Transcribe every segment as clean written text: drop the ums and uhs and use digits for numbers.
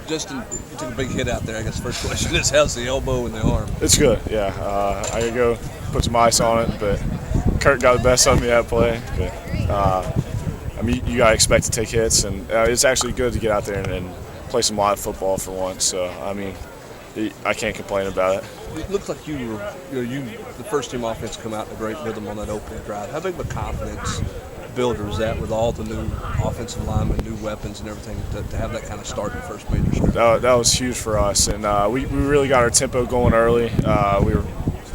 Justin, you took a big hit out there. I guess first question is, how's the elbow and the arm? It's good, yeah. I gotta go put some ice on it, but Kurt got the best of me that play. But I mean, you gotta expect to take hits, and it's actually good to get out there and play some live football for once. So I mean, I can't complain about it. It looks like you the first team offense come out in a great rhythm on that opening drive. How big of a confidence builder is that with all the new offensive linemen, new weapons, and everything to have that kind of start in the first major scrimmage? That was huge for us, and we really got our tempo going early. We were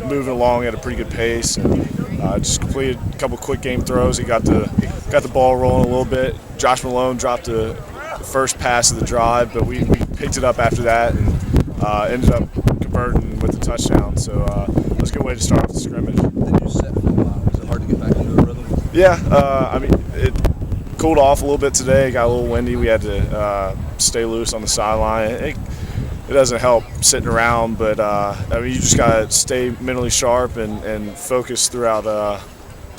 moving along at a pretty good pace, and just completed a couple quick game throws. He got the ball rolling a little bit. Josh Malone dropped the first pass of the drive, but we picked it up after that and ended up converting with the touchdown. So it was a good way to start off the scrimmage. Did you set for a while? Was it hard to get back into a rhythm? Yeah, I mean, it cooled off a little bit today. It got a little windy. We had to stay loose on the sideline. It doesn't help sitting around, but I mean, you just got to stay mentally sharp and focus throughout the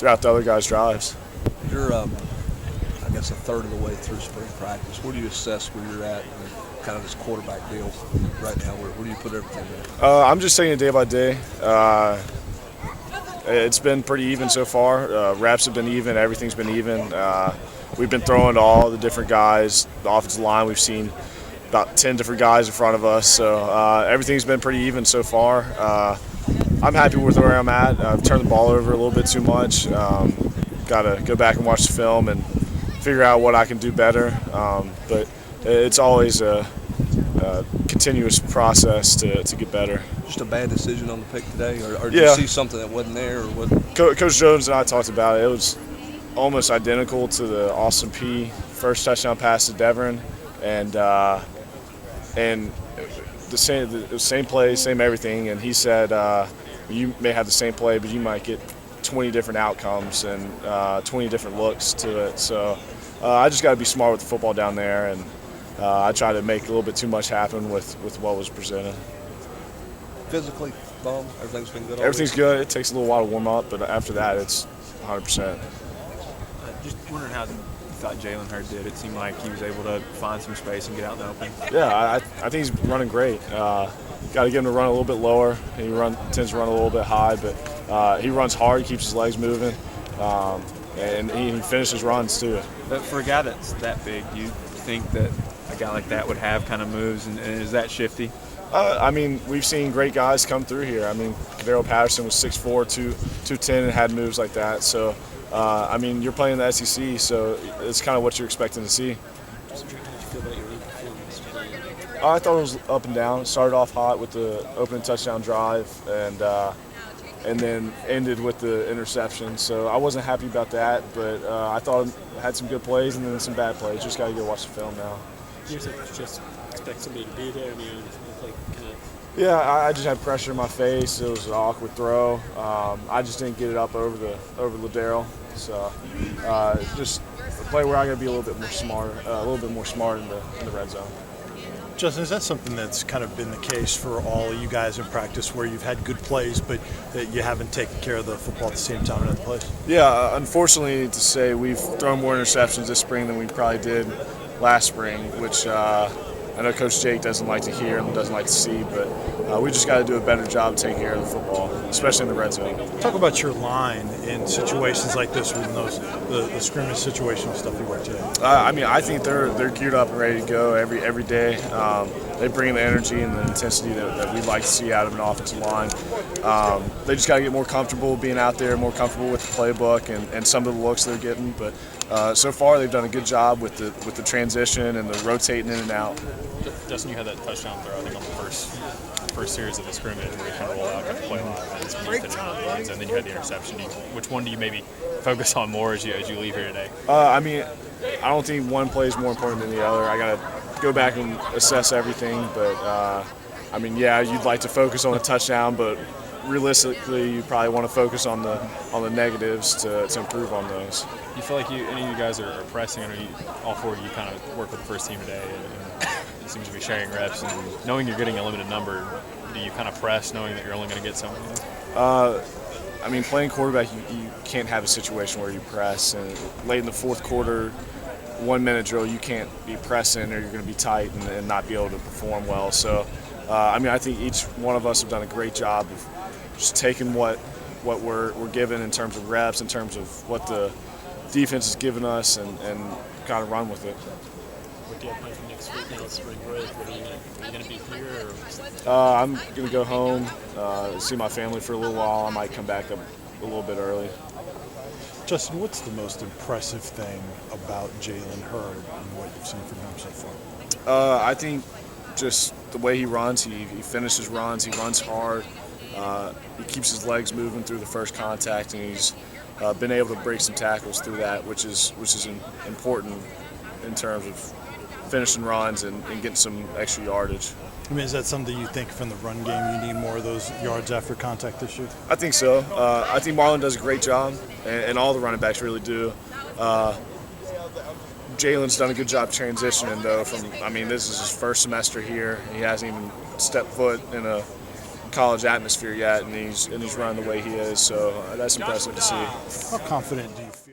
other guys' drives. You're, I guess, a third of the way through spring practice. Where do you assess where you're at in kind of this quarterback deal right now? Where do you put everything in? I'm just taking it day by day. It's been pretty even so far. Reps have been even. Everything's been even. We've been throwing to all the different guys. The offensive line, we've seen about 10 different guys in front of us. So everything's been pretty even so far. I'm happy with where I'm at. I've turned the ball over a little bit too much. Got to go back and watch the film and figure out what I can do better. But it's always a continuous process to get better. Just a bad decision on the pick today, or did you see something that wasn't there? Or what? Coach Jones and I talked about it. It was almost identical to the Austin P first touchdown pass to Devon, and the same play, same everything. And he said, you may have the same play, but you might get 20 different outcomes and 20 different looks to it. So I just got to be smart with the football down there, and I try to make a little bit too much happen with what was presented. Physically, everything's been good? Everything's good. It takes a little while to warm up, but after that, it's 100%. Just wondering how you thought Jalen Hurd did. It seemed like he was able to find some space and get out in the open. Yeah, I think he's running great. Got to get him to run a little bit lower. He tends to run a little bit high, but he runs hard, keeps his legs moving, and he finishes runs too. But for a guy that's that big, do you think that a guy like that would have kind of moves, and is that shifty? I mean, we've seen great guys come through here. I mean, Cavero Patterson was 6'4", 210, and had moves like that. So, I mean, you're playing the SEC, so it's kind of what you're expecting to see. I thought it was up and down. It started off hot with the opening touchdown drive, and then ended with the interception. So I wasn't happy about that, but I thought it had some good plays and then some bad plays. Just got to go watch the film now. You just expect somebody to be there. I mean, yeah, I just had pressure in my face. It was an awkward throw. I just didn't get it up over Ladero. So just a play where I got to be a little bit more smart in the red zone. Justin, is that something that's kind of been the case for all of you guys in practice, where you've had good plays, but that you haven't taken care of the football at the same time in other plays? Yeah, unfortunately to say, we've thrown more interceptions this spring than we probably did last spring, which I know Coach Jake doesn't like to hear and doesn't like to see, but we just got to do a better job of taking care of the football, especially in the red zone. Talk about your line in situations like this, when the scrimmage situation stuff you work today. I mean, I think they're geared up and ready to go every day. They bring the energy and the intensity that we'd like to see out of an offensive line. They just got to get more comfortable being out there, more comfortable with the playbook and some of the looks they're getting. But so far, they've done a good job with the transition and the rotating in and out. Justin, you had that touchdown throw, I think, on the first series of the scrimmage where you kind of rolled out, got the play line, and then you had the interception. Which one do you maybe focus on more as you leave here today? I mean, I don't think one play is more important than the other. I got to go back and assess everything. But, I mean, yeah, you'd like to focus on a touchdown, but realistically, you probably want to focus on the negatives to improve on those. You feel like any of you guys are pressing? I know all four of you kind of work with the first team today, and it seems to be sharing reps. And knowing you're getting a limited number, do you kind of press knowing that you're only going to get something? I mean, playing quarterback, you can't have a situation where you press. And late in the fourth quarter, 1-minute drill, you can't be pressing or you're going to be tight and not be able to perform well. So, I mean, I think each one of us have done a great job of just taking what we're given in terms of reps, in terms of what the defense has given us, and kind of run with it. What do you have planned for next week? Now it's spring break. What are you going to be here? Or? I'm going to go home, see my family for a little while. I might come back a little bit early. Justin, what's the most impressive thing about Jalen Hurd and what you've seen from him so far? I think just the way he runs, he finishes runs, he runs hard, he keeps his legs moving through the first contact, and he's been able to break some tackles through that, which is important in terms of finishing runs and getting some extra yardage. I mean, is that something you think from the run game you need more of those yards after contact this year? I think so. I think Marlon does a great job, and all the running backs really do. Jalen's done a good job transitioning, though. This is his first semester here. He hasn't even stepped foot in a college atmosphere yet, and he's running the way he is. So that's impressive to see. How confident do you feel